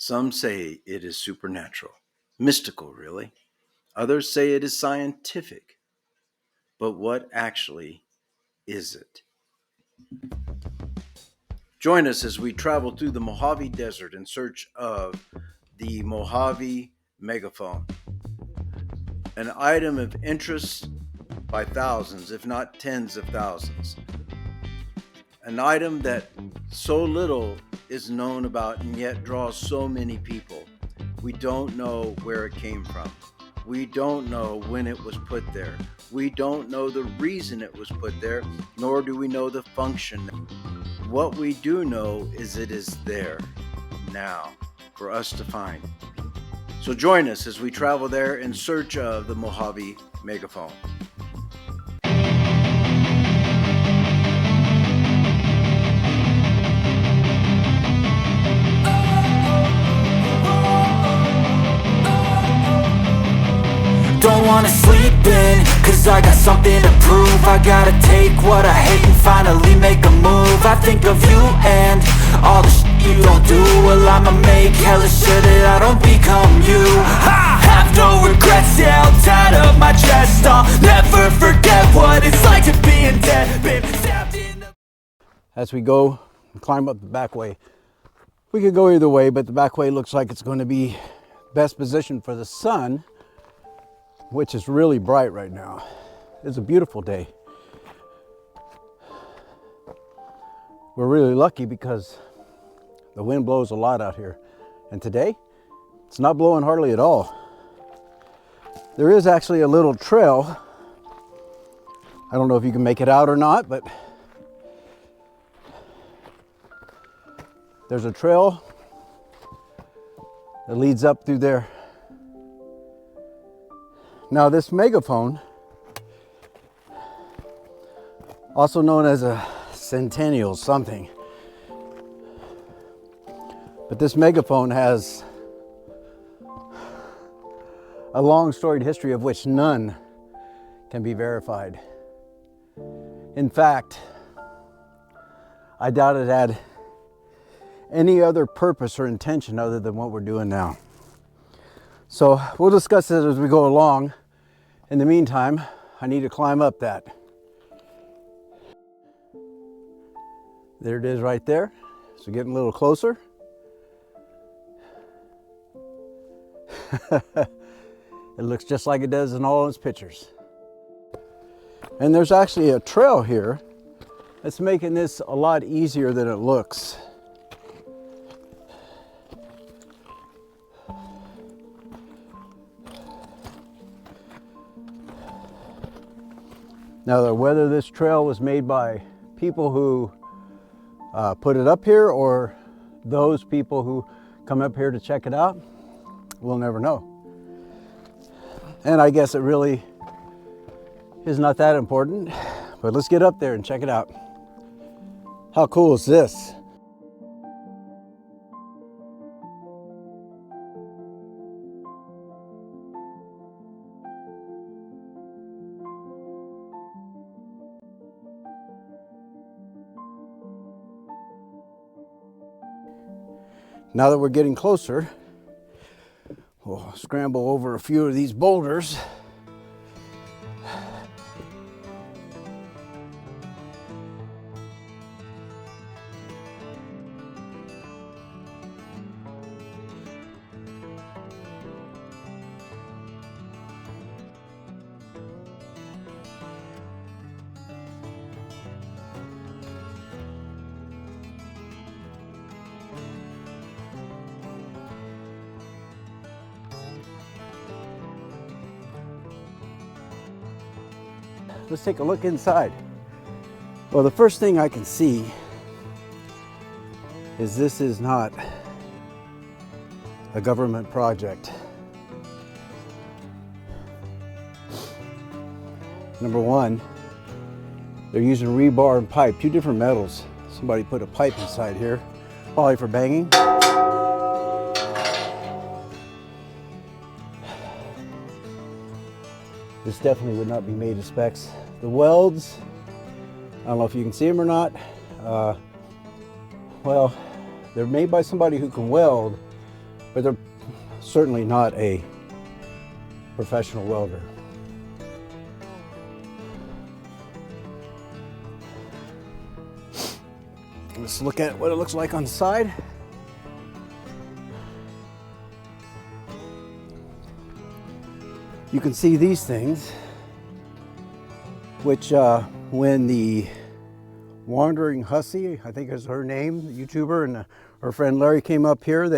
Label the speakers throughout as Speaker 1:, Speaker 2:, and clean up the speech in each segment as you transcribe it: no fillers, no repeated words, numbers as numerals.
Speaker 1: Some say it is supernatural, mystical, really. Others say it is scientific. But what actually is it? Join us as we travel through the Mojave Desert in search of the Mojave Megaphone, an item of interest by thousands, if not tens of thousands. An item that so little is known about and yet draws so many people. We don't know where it came from. We don't know when it was put there. We don't know the reason it was put there, nor do we know the function. What we do know is it is there now for us to find. So join us as we travel there in search of the Mojave Megaphone.
Speaker 2: Don't wanna sleep in, cause I got something to prove. I gotta take what I hate and finally make a move. I think of you and all the shit you don't do. Well, I'ma make hella sure that I don't become you. I have no regrets, yeah, I'll tie up my chest. I'll never forget what it's like to be in debt. Been stabbed in the...
Speaker 3: As we go and climb up the back way, we could go either way, but the back way looks like it's going to be best positioned for the sun, which is really bright right now. It's a beautiful day. We're really lucky because the wind blows a lot out here. And today, it's not blowing hardly at all. There is actually a little trail. I don't know if you can make it out or not, but there's a trail that leads up through there. Now this megaphone, also known as a centennial something, but this megaphone has a long storied history of which none can be verified. In fact, I doubt it had any other purpose or intention other than what we're doing now. So we'll discuss it as we go along. In the meantime, I need to climb up that. There it is right there. So getting a little closer. It looks just like it does in all its pictures. And there's actually a trail here that's making this a lot easier than it looks. Now, whether this trail was made by people who put it up here or those people who come up here to check it out, we'll never know. And I guess it really is not that important, but let's get up there and check it out. How cool is this? Now that we're getting closer, we'll scramble over a few of these boulders. Let's take a look inside. Well, the first thing I can see is this is not a government project. Number one, they're using rebar and pipe, two different metals. Somebody put a pipe inside here, probably for banging. This definitely would not be made to specs. The welds, I don't know if you can see them or not. Well, they're made by somebody who can weld, but they're certainly not a professional welder. Let's look at what it looks like on the side. You can see these things, which when the Wandering Hussy, I think is her name, the YouTuber, and her friend Larry came up here,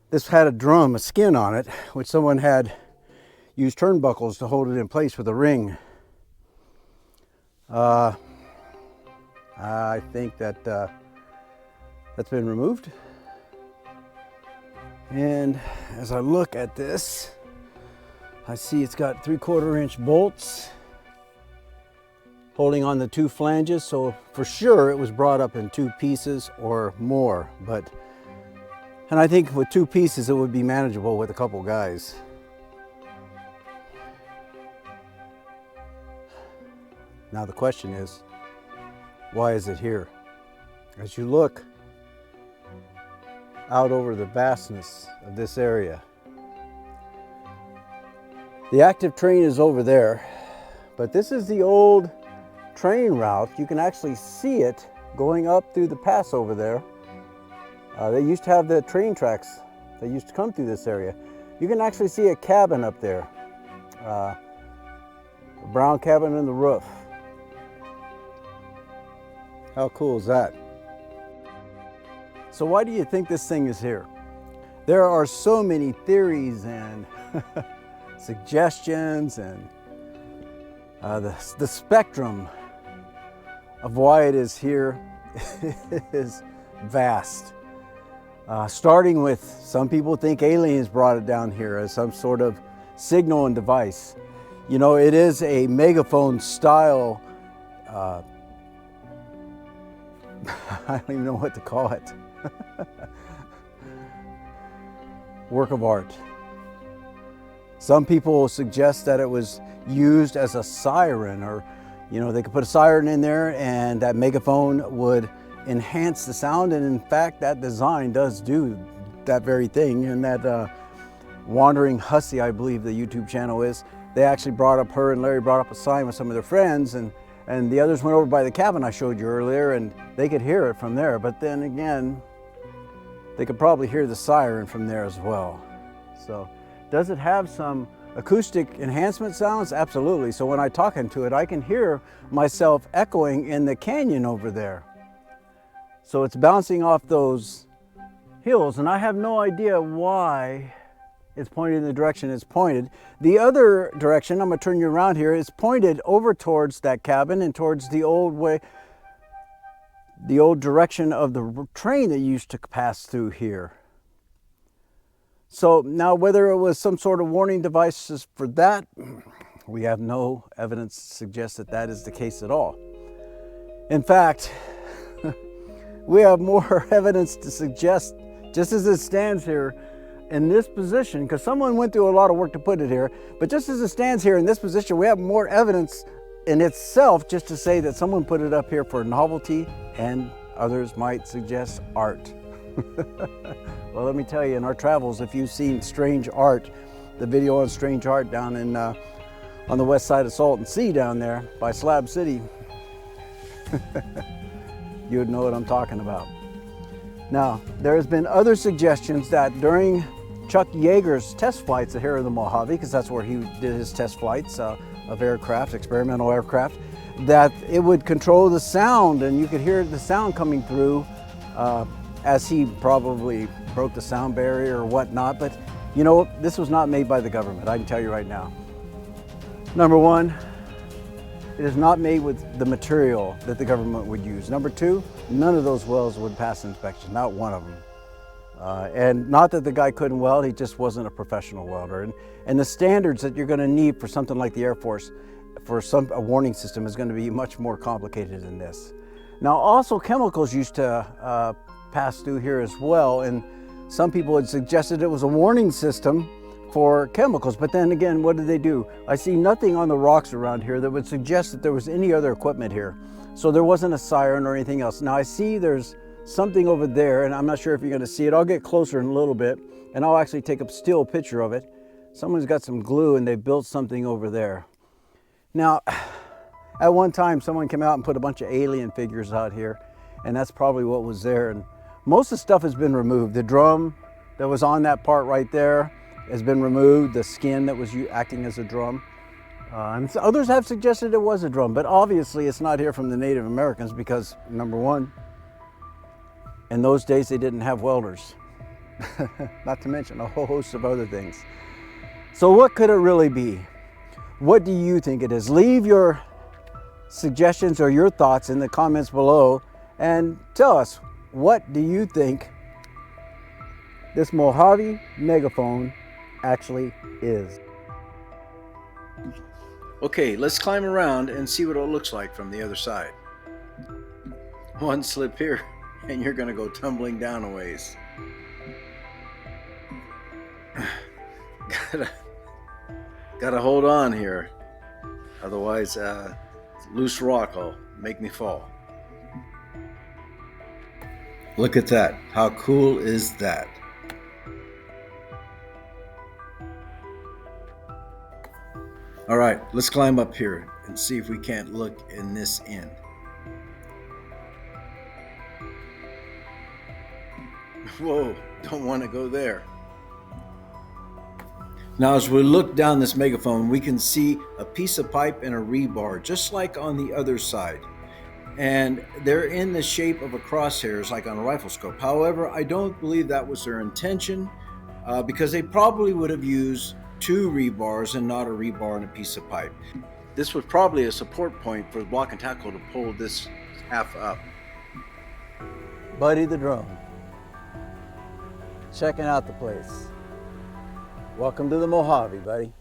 Speaker 3: this had a drum, a skin on it, which someone had used turnbuckles to hold it in place with a ring. I think that that's been removed. And as I look at this, I see it's got 3/4 inch bolts holding on the two flanges, so for sure it was brought up in 2 pieces or more. And I think with 2 pieces it would be manageable with a couple guys. Now the question is, why is it here? As you look out over the vastness of this area, the active train is over there, but this is the old train route. You can actually see it going up through the pass over there. They used to have the train tracks that used to come through this area. You can actually see a cabin up there, a brown cabin in the roof. How cool is that? So why do you think this thing is here? There are so many theories and suggestions, and the spectrum of why it is here is vast. Starting with, some people think aliens brought it down here as some sort of signal and device. You know, it is a megaphone style, I don't even know what to call it, work of art. Some people suggest that it was used as a siren, or, you know, they could put a siren in there and that megaphone would enhance the sound. And in fact, that design does do that very thing. And that Wandering Hussy, I believe the YouTube channel is, they actually brought up, her and Larry brought up a sign with some of their friends, and the others went over by the cabin I showed you earlier, and they could hear it from there. But then again, they could probably hear the siren from there as well. So does it have some acoustic enhancement sounds? Absolutely. So when I talk into it, I can hear myself echoing in the canyon over there. So it's bouncing off those hills, and I have no idea why it's pointed in the direction it's pointed. The other direction, I'm gonna turn you around here, is pointed over towards that cabin and towards the old way, the old direction of the train that used to pass through here. So now, whether it was some sort of warning devices for that, we have no evidence to suggest that that is the case at all. In fact, we have more evidence to suggest, just as it stands here in this position, because someone went through a lot of work to put it here, but just as it stands here in this position, we have more evidence in itself just to say that someone put it up here for novelty, and others might suggest art. Well, let me tell you, in our travels, if you've seen Strange Art, the video on Strange Art down in on the west side of Salton Sea down there by Slab City, you would know what I'm talking about. Now, there has been other suggestions that during Chuck Yeager's test flights here in the Mojave, because that's where he did his test flights of aircraft, experimental aircraft, that it would control the sound, and you could hear the sound coming through as he probably broke the sound barrier or whatnot. But you know, this was not made by the government, I can tell you right now. Number one, it is not made with the material that the government would use. Number two, none of those welds would pass inspection, not one of them. And not that the guy couldn't weld, he just wasn't a professional welder. And the standards that you're going to need for something like the Air Force, for a warning system, is going to be much more complicated than this. Now, also chemicals used to pass through here as well, and some people had suggested it was a warning system for chemicals. But then again, what did they do? I see nothing on the rocks around here that would suggest that there was any other equipment here. So there wasn't a siren or anything else. Now I see there's something over there, and I'm not sure if you're going to see it. I'll get closer in a little bit, and I'll actually take a still picture of it. Someone's got some glue, and they built something over there. Now, at one time, someone came out and put a bunch of alien figures out here, and that's probably what was there. And most of the stuff has been removed. The drum that was on that part right there has been removed. The skin that was acting as a drum. And others have suggested it was a drum, but obviously it's not here from the Native Americans because, number one, in those days they didn't have welders, not to mention a whole host of other things. So what could it really be? What do you think it is? Leave your suggestions or your thoughts in the comments below and tell us, what do you think this Mojave Megaphone actually is?
Speaker 1: Okay, let's climb around and see what it looks like from the other side. One slip here and you're gonna go tumbling down a ways. Gotta hold on here, otherwise loose rock will make me fall. Look at that. How cool is that? All right, let's climb up here and see if we can't look in this end. Whoa, don't want to go there. Now, as we look down this megaphone, we can see a piece of pipe and a rebar, just like on the other side. And they're in the shape of a crosshairs, like on a rifle scope. However, I don't believe that was their intention, because they probably would have used 2 rebars and not a rebar and a piece of pipe. This was probably a support point for the block and tackle to pull this half up.
Speaker 3: Buddy the drone, checking out the place. Welcome to the Mojave, buddy.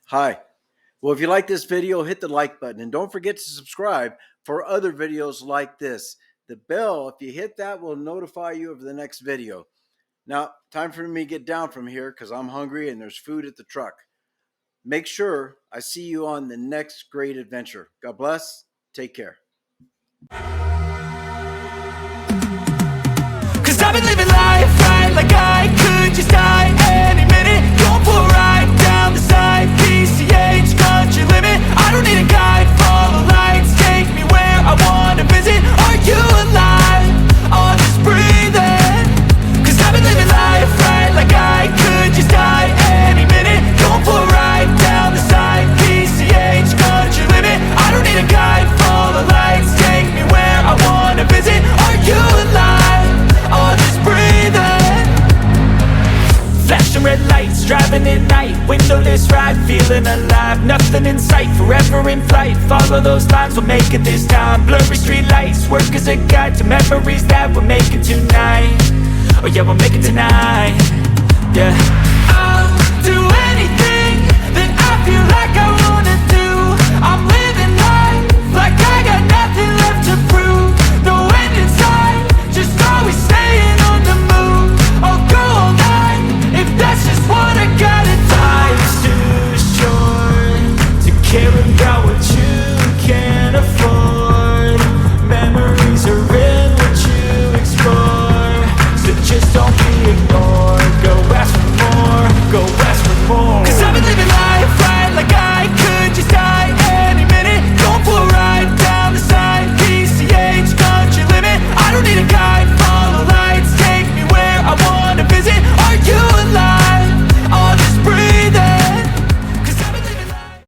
Speaker 1: Hi. Well, if you like this video, hit the like button and don't forget to subscribe for other videos like this. The bell, if you hit that, will notify you of the next video. Now, time for me to get down from here because I'm hungry and there's food at the truck. Make sure I see you on the next great adventure. God bless. Take care.
Speaker 2: Cause I've been living life right like I could just die any minute. Going for a ride down the side, PCH, country limit. I don't need a guide, follow lights, take me where I wanna visit. Are you alive? Or just breathing? Cause I've been living life right like I could just die any minute. Going for a ride down the side, PCH, country limit. I don't need a guide, follow lights, take me where I wanna visit. Are you alive? Or just breathing? Flashing red lights, driving at night, windowless ride, feeling alive. Nothing in sight, forever in flight. Follow those lines, we'll make it this time. Blurry street lights, work as a guide to memories that we're making tonight. Oh yeah, we'll make it tonight. Yeah.